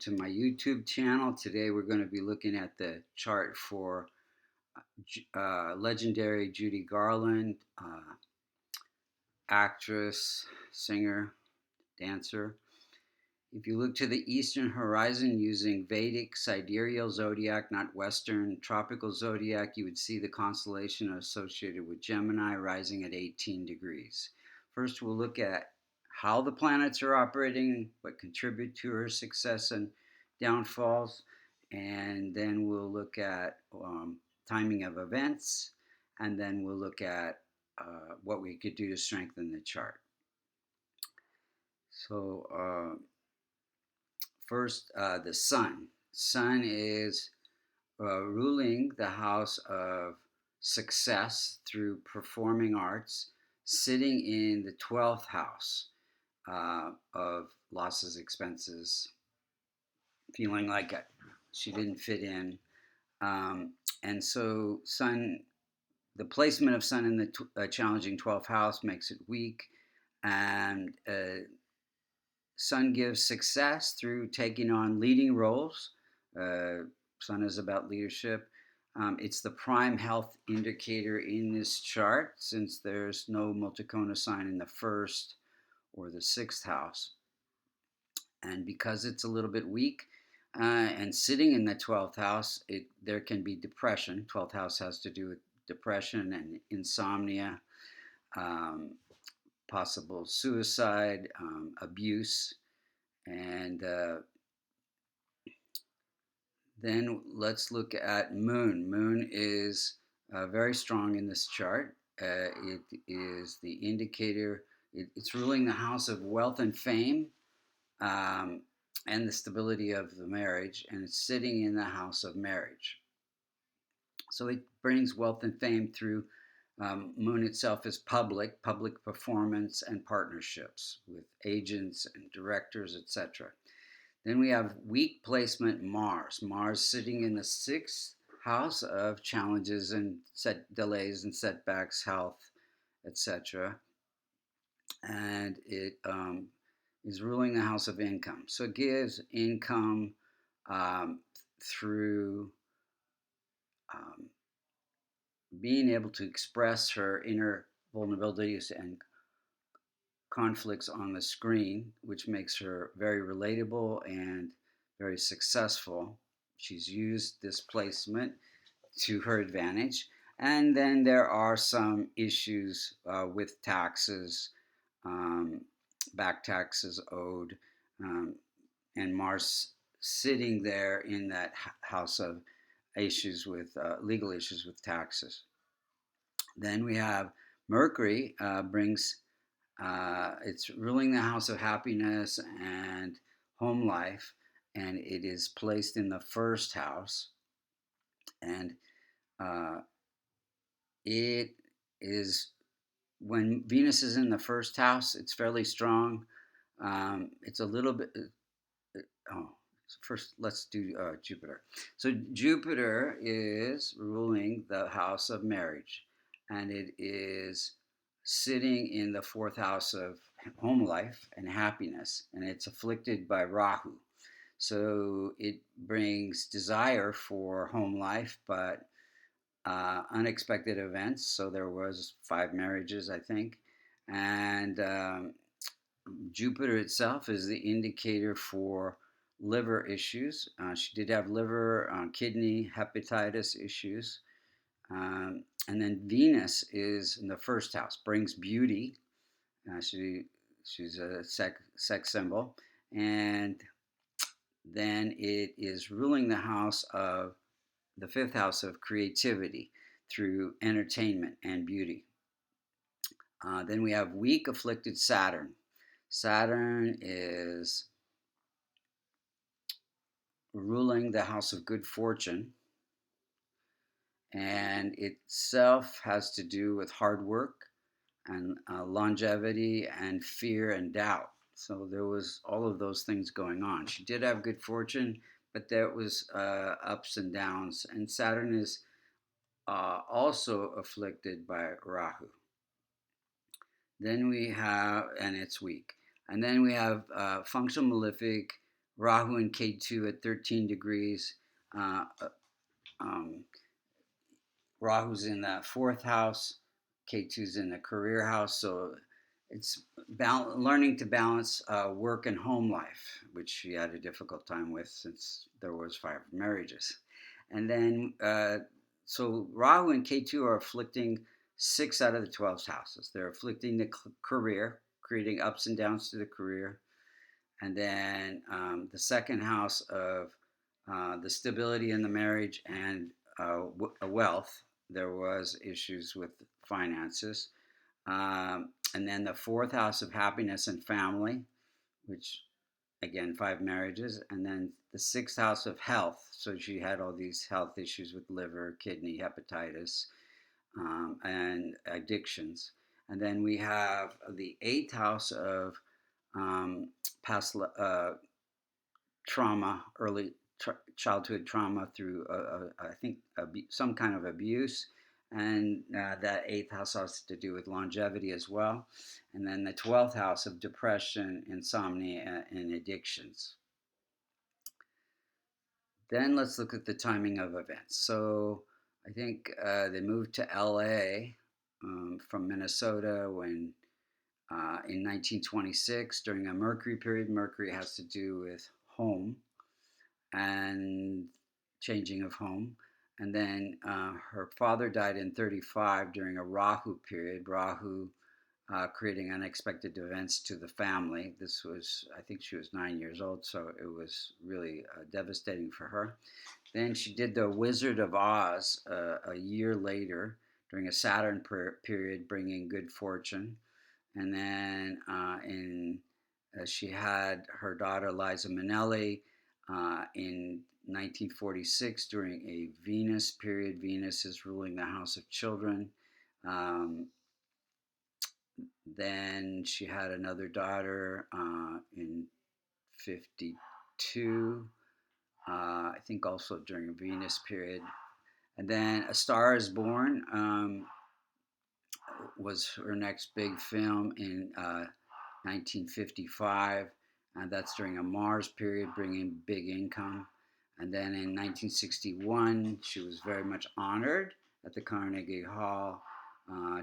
To my YouTube channel. Today we're going to be looking at the chart for legendary Judy Garland, actress, singer, dancer. If you look to the eastern horizon using Vedic sidereal zodiac, not Western tropical zodiac, you would see the constellation associated with Gemini rising at 18 degrees. First, we'll look at how the planets are operating, what contribute to her success and downfalls, and then we'll look at timing of events, and then we'll look at what we could do to strengthen the chart. So, first, the sun. Sun is ruling the house of success through performing arts, sitting in the 12th house of losses, expenses, feeling like she didn't fit in. And so, sun, the placement of sun in the challenging 12th house makes it weak, and sun gives success through taking on leading roles. Sun is about leadership. It's the prime health indicator in this chart since there's no multicona sign in the first or the sixth house. And because it's a little bit weak and sitting in the 12th house, there can be depression. 12th house has to do with depression and insomnia, possible suicide, abuse, and then let's look at moon. Moon is very strong in this chart. It is the indicator, it's ruling the house of wealth and fame, and the stability of the marriage, and it's sitting in the house of marriage. So it brings wealth and fame through moon itself is public performance and partnerships with agents and directors, etc. Then we have weak placement Mars. Mars sitting in the sixth house of challenges and delays and setbacks, health, etc. And it is ruling the house of income. So it gives income through being able to express her inner vulnerabilities and conflicts on the screen, which makes her very relatable and very successful. She's used this placement to her advantage. And then there are some issues with taxes, back taxes owed, and Mars sitting there in that house of issues with legal issues with taxes. Then we have Mercury brings it's ruling the house of happiness and home life, and it is placed in the first house, and it is when Venus is in the first house, it's fairly strong. It's a little bit. First, let's do Jupiter. So Jupiter is ruling the house of marriage, and it is sitting in the fourth house of home life and happiness, and it's afflicted by Rahu. So it brings desire for home life, but unexpected events. So there was 5 marriages, I think, and Jupiter itself is the indicator for liver issues. She did have liver, kidney, hepatitis issues. And then Venus is in the first house, brings beauty. She's a sex symbol. And then it is ruling the house of the fifth house of creativity through entertainment and beauty. Then we have weak afflicted Saturn. Saturn is ruling the house of good fortune, and itself has to do with hard work and longevity and fear and doubt. So there was all of those things going on. She did have good fortune, but there was ups and downs, and Saturn is also afflicted by Rahu. Then we have, and it's weak. And then we have functional malefic Rahu and Ketu at 13 degrees. Uh, um, Rahu's in the fourth house, Ketu's in the career house. So it's learning to balance work and home life, which she had a difficult time with since there was 5 marriages. And then, so Rahu and Ketu are afflicting 6 out of the 12 houses. They're afflicting the career, creating ups and downs to the career. And then the second house of the stability in the marriage and wealth. There was issues with finances. And then the fourth house of happiness and family, which again 5 marriages. And then the sixth house of health. So she had all these health issues with liver, kidney, hepatitis, and addictions. And then we have the eighth house of past trauma, early childhood trauma through, I think, some kind of abuse. And that eighth house has to do with longevity as well. And then the 12th house of depression, insomnia, and addictions. Then let's look at the timing of events. So I think they moved to LA from Minnesota when in 1926 during a Mercury period. Mercury has to do with home and changing of home. And then her father died in 35 during a Rahu period. Rahu creating unexpected events to the family. This was, I think she was 9 years old, so it was really devastating for her. Then she did The Wizard of Oz a year later during a Saturn period, bringing good fortune. And then she had her daughter Liza Minnelli in 1946 during a Venus period. Venus is ruling the house of children. Then she had another daughter in 52, I think also during a Venus period. And then A Star is Born was her next big film in 1955, and that's during a Mars period, bringing big income. And then in 1961, she was very much honored at the Carnegie Hall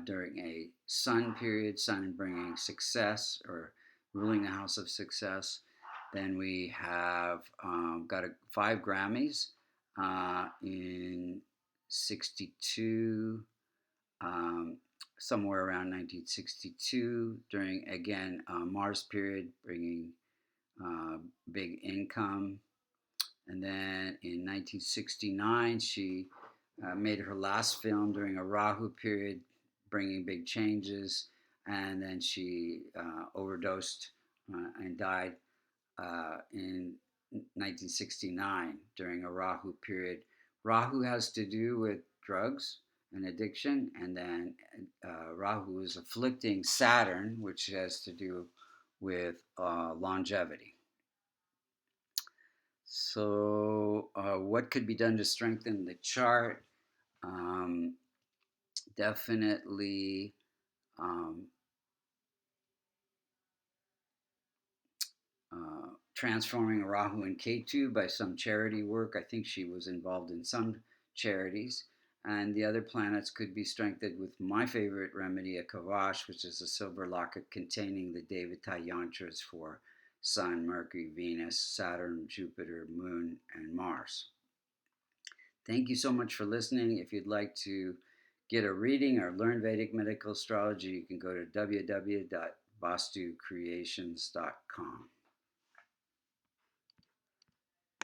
during a Sun period, Sun bringing success or ruling the house of success. Then we have got 5 Grammys in 62, somewhere around 1962, during again Mars period, bringing big income. And then in 1969, she made her last film during a Rahu period, bringing big changes. And then she overdosed and died in 1969 during a Rahu period. Rahu has to do with drugs and addiction, and then Rahu is afflicting Saturn, which has to do with longevity. So, what could be done to strengthen the chart? Definitely transforming Rahu and Ketu by some charity work. I think she was involved in some charities. And the other planets could be strengthened with my favorite remedy, a kavash, which is a silver locket containing the Devata yantras for Sun, Mercury, Venus, Saturn, Jupiter, Moon, and Mars. Thank you so much for listening. If you'd like to get a reading or learn Vedic medical astrology, you can go to www.vastucreations.com.